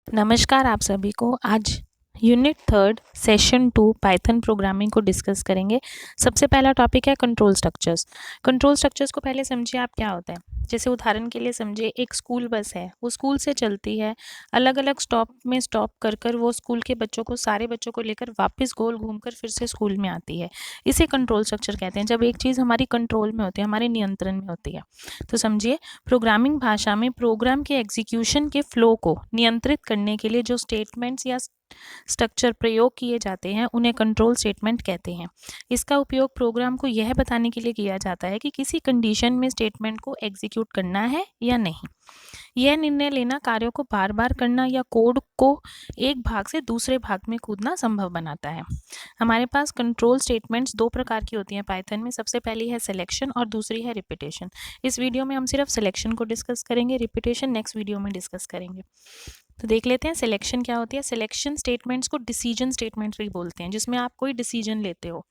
नमस्कार आप सभी को। आज यूनिट 3 सेशन 2 पाइथन प्रोग्रामिंग को डिस्कस करेंगे। सबसे पहला टॉपिक है कंट्रोल स्ट्रक्चर्स। कंट्रोल स्ट्रक्चर्स को पहले समझिए आप क्या होता है। जैसे उदाहरण के लिए समझिए एक स्कूल बस है, वो स्कूल से चलती है, अलग अलग स्टॉप में स्टॉप कर कर वो स्कूल के बच्चों को सारे बच्चों को लेकर वापस गोल घूमकर फिर से स्कूल में आती है। इसे कंट्रोल स्ट्रक्चर कहते हैं, जब एक चीज़ हमारी कंट्रोल में होती है, हमारे नियंत्रण में होती है। तो समझिए प्रोग्रामिंग भाषा में प्रोग्राम के एग्जीक्यूशन के फ्लो को नियंत्रित करने के लिए जो स्टेटमेंट्स या स्ट्रक्चर प्रयोग किए जाते हैं उन्हें कंट्रोल स्टेटमेंट कहते हैं। इसका उपयोग प्रोग्राम को यह बताने के लिए किया जाता है कि किसी कंडीशन में स्टेटमेंट को एग्जीक्यूट करना है या नहीं। यह निर्णय लेना कार्यों को बार बार करना या कोड को एक भाग से दूसरे भाग में कूदना संभव बनाता है। हमारे पास कंट्रोल स्टेटमेंट्स दो प्रकार की होती हैं पाइथन में। सबसे पहली है सिलेक्शन और दूसरी है रिपीटेशन। इस वीडियो में हम सिर्फ सिलेक्शन को डिस्कस करेंगे, रिपीटेशन नेक्स्ट वीडियो में डिस्कस करेंगे। तो देख लेते हैं सिलेक्शन क्या होती है। सिलेक्शन स्टेटमेंट्स को डिसीजन स्टेटमेंट भी बोलते हैं, जिसमें आप कोई डिसीजन लेते हो।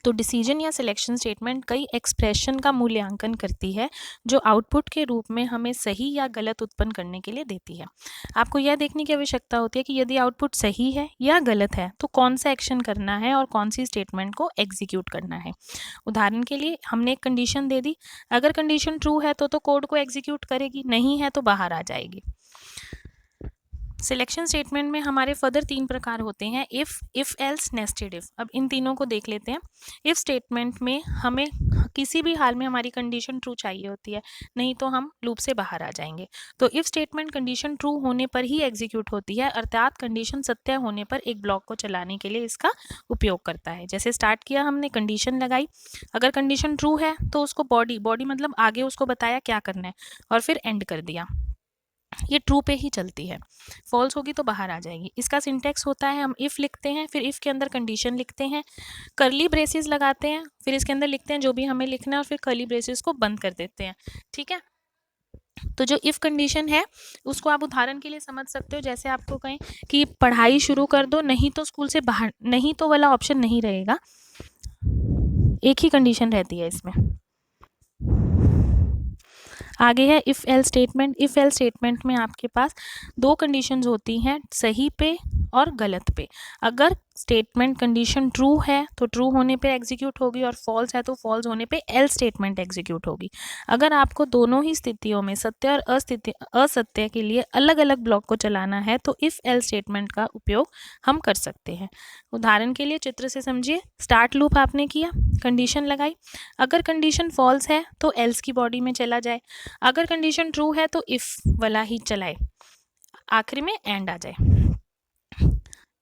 तो डिसीजन या सिलेक्शन स्टेटमेंट कई एक्सप्रेशन का मूल्यांकन करती है जो आउटपुट के रूप में हमें सही या गलत उत्पन्न करने के लिए देती है। आपको यह देखने की आवश्यकता होती है कि यदि आउटपुट सही है या गलत है तो कौन सा एक्शन करना है और कौन सी स्टेटमेंट को एग्जीक्यूट करना है। उदाहरण के लिए हमने एक कंडीशन दे दी, अगर कंडीशन ट्रू है तो कोड को एग्जीक्यूट करेगी, नहीं है तो बाहर आ जाएगी। सिलेक्शन स्टेटमेंट में हमारे फर्दर तीन प्रकार होते हैं, इफ एल्स, नेस्टेड इफ। अब इन तीनों को देख लेते हैं। इफ स्टेटमेंट में हमें किसी भी हाल में हमारी कंडीशन ट्रू चाहिए होती है, नहीं तो हम लूप से बाहर आ जाएंगे। तो इफ स्टेटमेंट कंडीशन ट्रू होने पर ही एग्जीक्यूट होती है, अर्थात कंडीशन सत्य होने पर एक ब्लॉक को चलाने के लिए इसका उपयोग करता है। जैसे स्टार्ट किया, हमने कंडीशन लगाई, अगर कंडीशन ट्रू है तो उसको बॉडी मतलब आगे उसको बताया क्या करना है और फिर एंड कर दिया। ये ट्रू पे ही चलती है, फॉल्स होगी तो बाहर आ जाएगी। इसका सिंटेक्स होता है, हम इफ़ लिखते हैं, फिर इफ़ के अंदर कंडीशन लिखते हैं, कर्ली ब्रेसेस लगाते हैं, फिर इसके अंदर लिखते हैं जो भी हमें लिखना है और फिर कर्ली ब्रेसेस को बंद कर देते हैं। ठीक है। तो जो इफ़ कंडीशन है उसको आप उदाहरण के लिए समझ सकते हो, जैसे आपको कहें कि पढ़ाई शुरू कर दो, नहीं तो स्कूल से बाहर, नहीं तो वाला ऑप्शन नहीं रहेगा, एक ही कंडीशन रहती है इसमें। आगे है if L statement. If L statement में आपके पास दो कंडीशंस होती हैं, सही पे और गलत पे। अगर स्टेटमेंट कंडीशन ट्रू है तो ट्रू होने पे एग्जीक्यूट होगी और फॉल्स है तो फॉल्स होने पे एल स्टेटमेंट एग्जीक्यूट होगी। अगर आपको दोनों ही स्थितियों में सत्य और असत्य के लिए अलग अलग ब्लॉक को चलाना है तो इफ़ एल स्टेटमेंट का उपयोग हम कर सकते हैं। उदाहरण के लिए चित्र से समझिए, स्टार्ट लूप आपने किया, कंडीशन लगाई, अगर कंडीशन फॉल्स है तो एल्स की बॉडी में चला जाए, अगर कंडीशन ट्रू है तो इफ वाला ही चलाए, आखिरी में एंड आ जाए।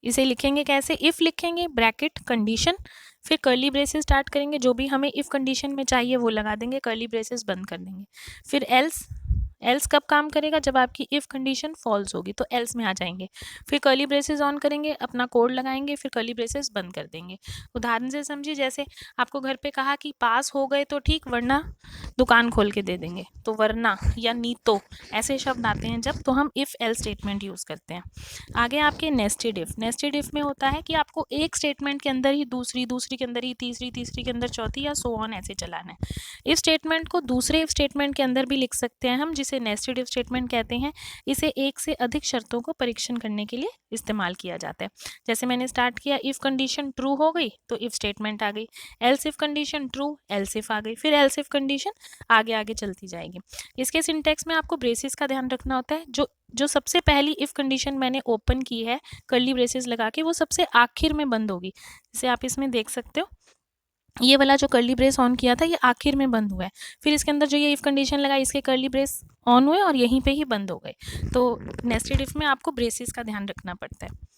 इसे लिखेंगे कैसे, इफ लिखेंगे ब्रैकेट कंडीशन, फिर कर्ली ब्रेसेस स्टार्ट करेंगे, जो भी हमें इफ कंडीशन में चाहिए वो लगा देंगे, कर्ली ब्रेसेस बंद कर देंगे। फिर एल्स, एल्स कब काम करेगा, जब आपकी इफ कंडीशन फॉल्स होगी तो एल्स में आ जाएंगे। फिर कर्ली ब्रेसेस ऑन करेंगे, अपना कोड लगाएंगे, फिर कर्ली ब्रेसेस बंद कर देंगे। उदाहरण से समझिए, जैसे आपको घर पे कहा कि पास हो गए तो ठीक, वरना दुकान खोल के दे देंगे। तो वरना या नी तो ऐसे शब्द आते हैं जब, तो हम इफ एल स्टेटमेंट यूज करते हैं। आगे आपके नेस्टेड इफ। नेस्टेड इफ में होता है कि आपको एक स्टेटमेंट के अंदर ही दूसरी, दूसरी के अंदर ही तीसरी, तीसरी के अंदर चौथी, या सो ऑन ऐसे चलाना है। इफ स्टेटमेंट को दूसरे इफ स्टेटमेंट के अंदर भी लिख सकते हैं हम, जिसे नेस्टेड इफ स्टेटमेंट कहते हैं। इसे एक से अधिक शर्तों को परीक्षण करने के लिए इस्तेमाल किया जाता है। जैसे मैंने स्टार्ट किया, इफ कंडीशन ट्रू हो गई तो इफ स्टेटमेंट आ गई, else if condition true, else if आ गई, फिर एल्स इफ कंडीशन आगे आगे चलती जाएगी। इसके सिंटेक्स में आपको ब्रेसेस का ध्यान रखना होता है। जो सबसे पहली इफ कंडीशन मैंने ओपन की है कर्ली ब्रेसेस लगा के, वो सबसे आखिर में बंद होगी। जैसे आप इसमें देख सकते हो, ये वाला जो कर्ली ब्रेस ऑन किया था ये आखिर में बंद हुआ है, फिर इसके अंदर जो ये इफ कंडीशन लगा इसके कर्ली ब्रेस ऑन हुए और यहीं पे ही बंद हो गए। तो नेस्टेड इफ में आपको ब्रेसेस का ध्यान रखना पड़ता है।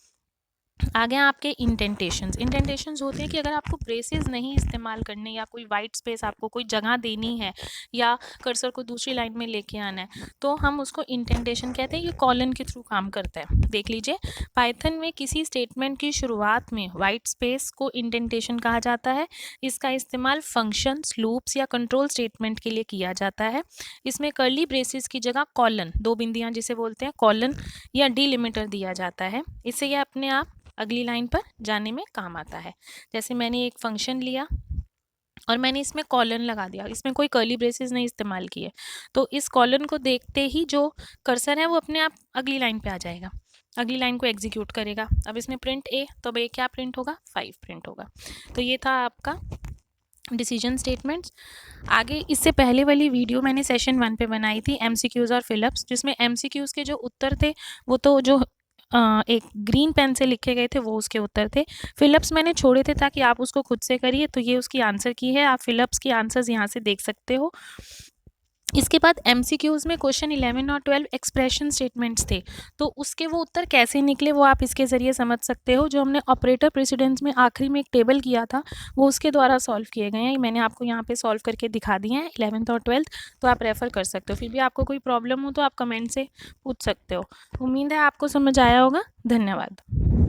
आगे आपके इंटेंटेशंस होते हैं कि अगर आपको ब्रेसेस नहीं इस्तेमाल करने, या कोई वाइट स्पेस आपको कोई जगह देनी है, या कर्सर को दूसरी लाइन में लेके आना है, तो हम उसको इंटेंटेशन कहते हैं। ये कॉलन के थ्रू काम करता है। देख लीजिए, पाइथन में किसी स्टेटमेंट की शुरुआत में वाइट स्पेस को इंटेंटेशन कहा जाता है। इसका इस्तेमाल फंक्शंस, लूप्स या कंट्रोल स्टेटमेंट के लिए किया जाता है। इसमें कर्ली ब्रेसेस की जगह कॉलन, दो बिंदियां जिसे बोलते हैं कॉलन या डिलिमिटर दिया जाता है। इससे यह अपने आप अगली लाइन पर जाने में काम आता है। जैसे मैंने एक फंक्शन लिया और मैंने इसमें कॉलन लगा दिया, इसमें कोई कर्ली ब्रेसेस नहीं इस्तेमाल किए, तो इस कॉलन को देखते ही जो कर्सर है वो अपने आप अगली लाइन पे आ जाएगा, अगली लाइन को एग्जीक्यूट करेगा। अब इसमें प्रिंट ए, तो अब ए क्या प्रिंट होगा, 5 प्रिंट होगा। तो ये था आपका डिसीजन स्टेटमेंट्स। आगे इससे पहले वाली वीडियो मैंने सेशन 1 पे बनाई थी, एमसीक्यूज़ और फिलअप्स, जिसमें एमसीक्यूज़ के जो उत्तर थे वो तो जो एक ग्रीन पेन से लिखे गए थे वो उसके उत्तर थे। फिलअप्स मैंने छोड़े थे ताकि आप उसको खुद से करिए, तो ये उसकी आंसर की है, आप फिलअप्स की आंसर्स यहाँ से देख सकते हो। इसके बाद एमसीक्यूज़ में क्वेश्चन 11 और 12 एक्सप्रेशन स्टेटमेंट्स थे, तो उसके वो उत्तर कैसे निकले वो आप इसके ज़रिए समझ सकते हो। जो हमने ऑपरेटर प्रेसिडेंस में आखिरी में एक टेबल किया था वो उसके द्वारा सॉल्व किए गए हैं, मैंने आपको यहाँ पे सॉल्व करके दिखा दिए हैं 11th और 12th, तो आप रेफ़र कर सकते हो। फिर भी आपको कोई प्रॉब्लम हो तो आप कमेंट से पूछ सकते हो। उम्मीद है आपको समझ आया होगा। धन्यवाद।